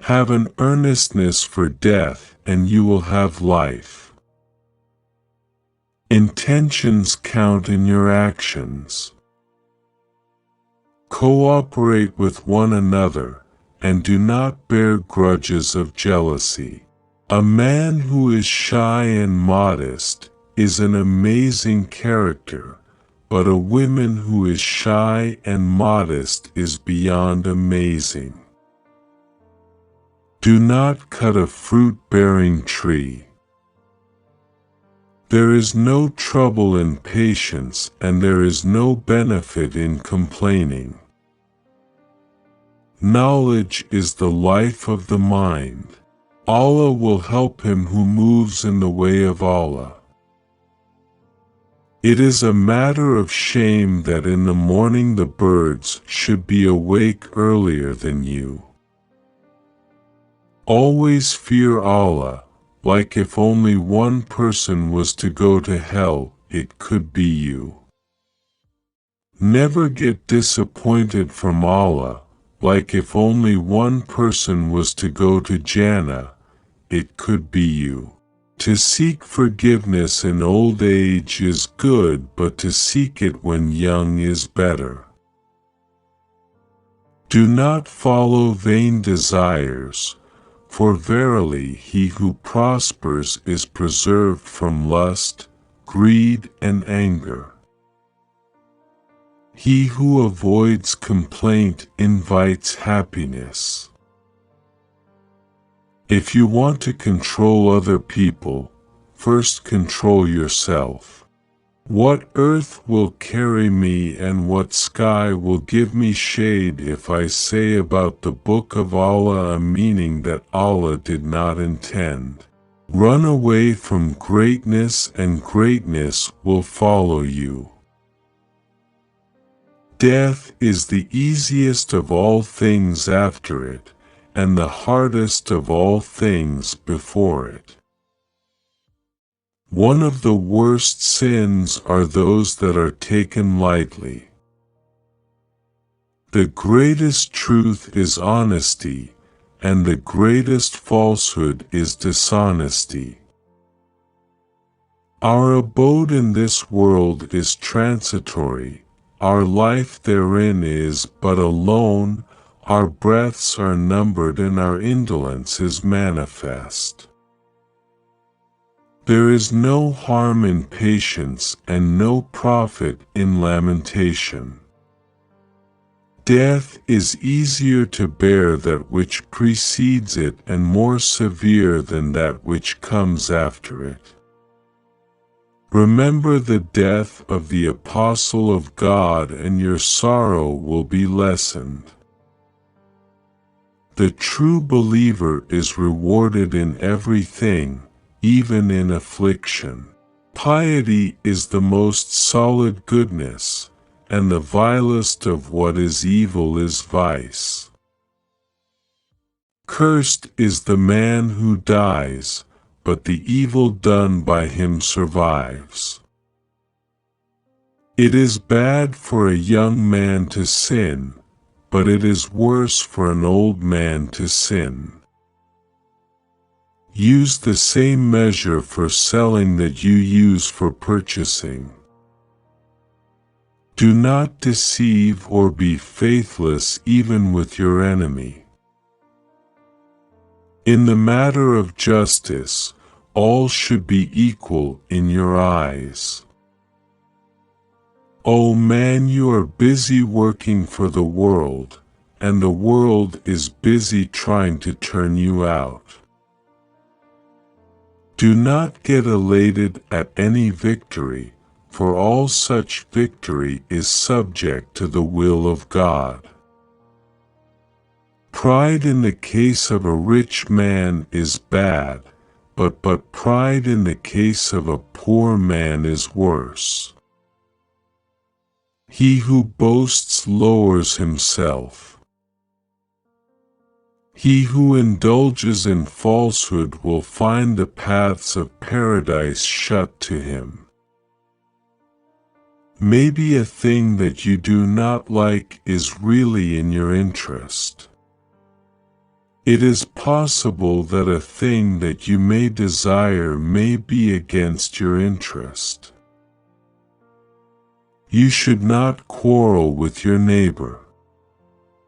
Have an earnestness for death and you will have life. Intentions count in your actions. Cooperate with one another, and do not bear grudges of jealousy. A man who is shy and modest is an amazing character, but a woman who is shy and modest is beyond amazing. Do not cut a fruit-bearing tree. There is no trouble in patience, and there is no benefit in complaining. Knowledge is the life of the mind. Allah will help him who moves in the way of Allah. It is a matter of shame that in the morning the birds should be awake earlier than you. Always fear Allah, like if only one person was to go to hell, it could be you. Never get disappointed from Allah, like if only one person was to go to Jannah, it could be you. To seek forgiveness in old age is good, but to seek it when young is better. Do not follow vain desires, for verily he who prospers is preserved from lust, greed, and anger. He who avoids complaint invites happiness. If you want to control other people, first control yourself. What earth will carry me and what sky will give me shade if I say about the book of Allah a meaning that Allah did not intend? Run away from greatness and greatness will follow you. Death is the easiest of all things after it, and the hardest of all things before it. One of the worst sins are those that are taken lightly. The greatest truth is honesty, and the greatest falsehood is dishonesty. Our abode in this world is transitory. Our life therein is but a loan, our breaths are numbered and our indolence is manifest. There is no harm in patience and no profit in lamentation. Death is easier to bear that which precedes it and more severe than that which comes after it. Remember the death of the Apostle of God and your sorrow will be lessened. The true believer is rewarded in everything, even in affliction. Piety is the most solid goodness, and the vilest of what is evil is vice. Cursed is the man who dies, but the evil done by him survives. It is bad for a young man to sin, but it is worse for an old man to sin. Use the same measure for selling that you use for purchasing. Do not deceive or be faithless even with your enemy. In the matter of justice, all should be equal in your eyes. O man, you are busy working for the world, and the world is busy trying to turn you out. Do not get elated at any victory, for all such victory is subject to the will of God. Pride in the case of a rich man is bad, but pride in the case of a poor man is worse. He who boasts lowers himself. He who indulges in falsehood will find the paths of paradise shut to him. Maybe a thing that you do not like is really in your interest. It is possible that a thing that you may desire may be against your interest. You should not quarrel with your neighbor,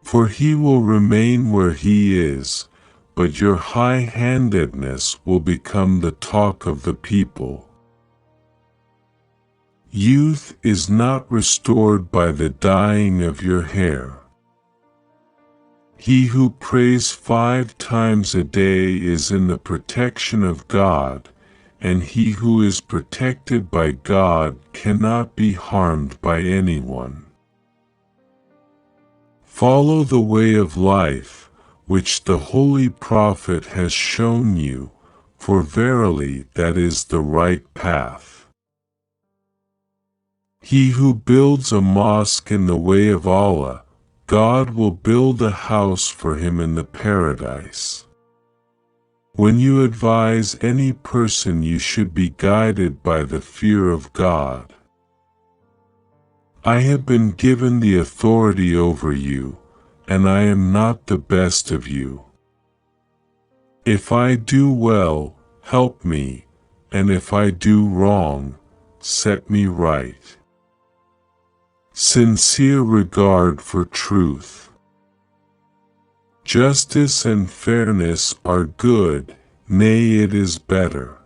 for he will remain where he is, but your high-handedness will become the talk of the people. Youth is not restored by the dyeing of your hair. He who prays 5 times a day is in the protection of God, and he who is protected by God cannot be harmed by anyone. Follow the way of life, which the Holy Prophet has shown you, for verily that is the right path. He who builds a mosque in the way of Allah, God will build a house for him in the paradise. When you advise any person, you should be guided by the fear of God. I have been given the authority over you, and I am not the best of you. If I do well, help me, and if I do wrong, set me right. Sincere regard for truth. Justice and fairness are good, nay, it is better.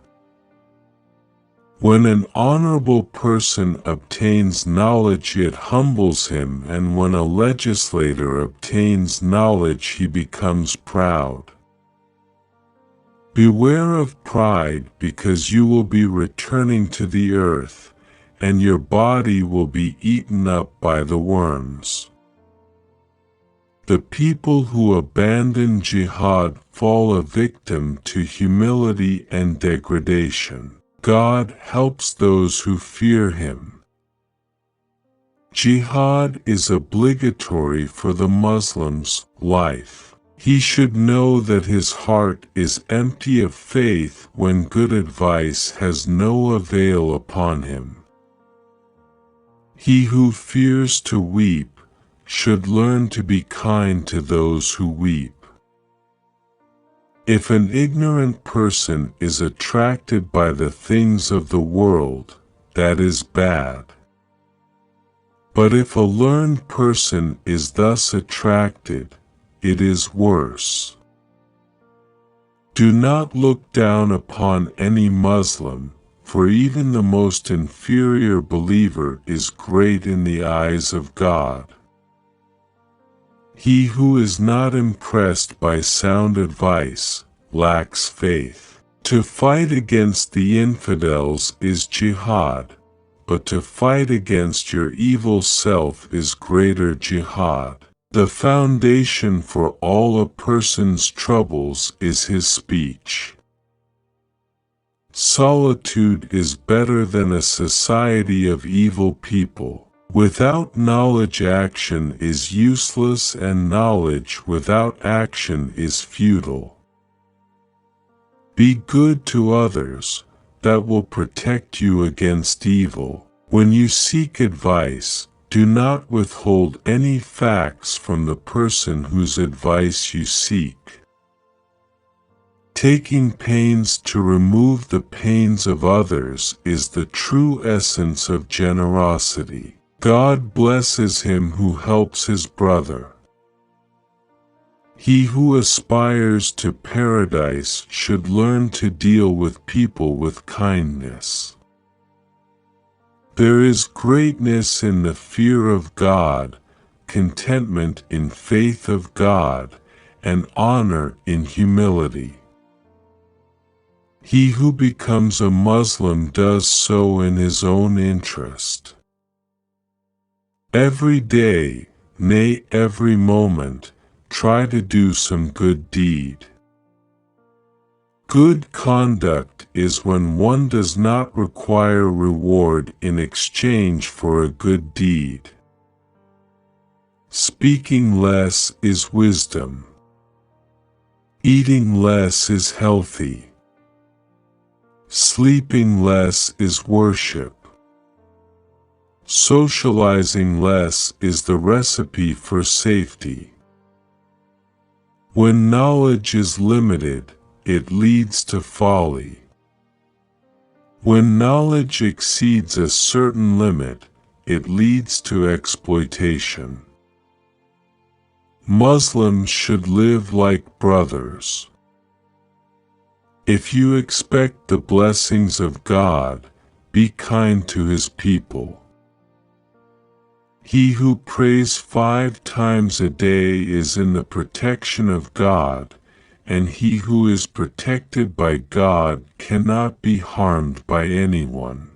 When an honorable person obtains knowledge, it humbles him, and when a legislator obtains knowledge, he becomes proud. Beware of pride, because you will be returning to the earth, and your body will be eaten up by the worms. The people who abandon jihad fall a victim to humility and degradation. God helps those who fear him. Jihad is obligatory for the Muslim's life. He should know that his heart is empty of faith when good advice has no avail upon him. He who fears to weep should learn to be kind to those who weep. If an ignorant person is attracted by the things of the world, that is bad. But if a learned person is thus attracted, it is worse. Do not look down upon any Muslim, for even the most inferior believer is great in the eyes of God. He who is not impressed by sound advice lacks faith. To fight against the infidels is jihad, but to fight against your evil self is greater jihad. The foundation for all a person's troubles is his speech. Solitude is better than a society of evil people. Without knowledge, action is useless, and knowledge without action is futile. Be good to others, that will protect you against evil. When you seek advice, do not withhold any facts from the person whose advice you seek. Taking pains to remove the pains of others is the true essence of generosity. God blesses him who helps his brother. He who aspires to paradise should learn to deal with people with kindness. There is greatness in the fear of God, contentment in faith of God, and honor in humility. He who becomes a Muslim does so in his own interest. Every day, nay, every moment, try to do some good deed. Good conduct is when one does not require reward in exchange for a good deed. Speaking less is wisdom. Eating less is healthy. Sleeping less is worship. Socializing less is the recipe for safety. When knowledge is limited, it leads to folly. When knowledge exceeds a certain limit, it leads to exploitation. Muslims should live like brothers. If you expect the blessings of God, be kind to His people. He who prays 5 times a day is in the protection of God, and he who is protected by God cannot be harmed by anyone.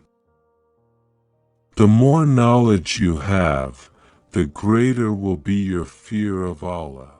The more knowledge you have, the greater will be your fear of Allah.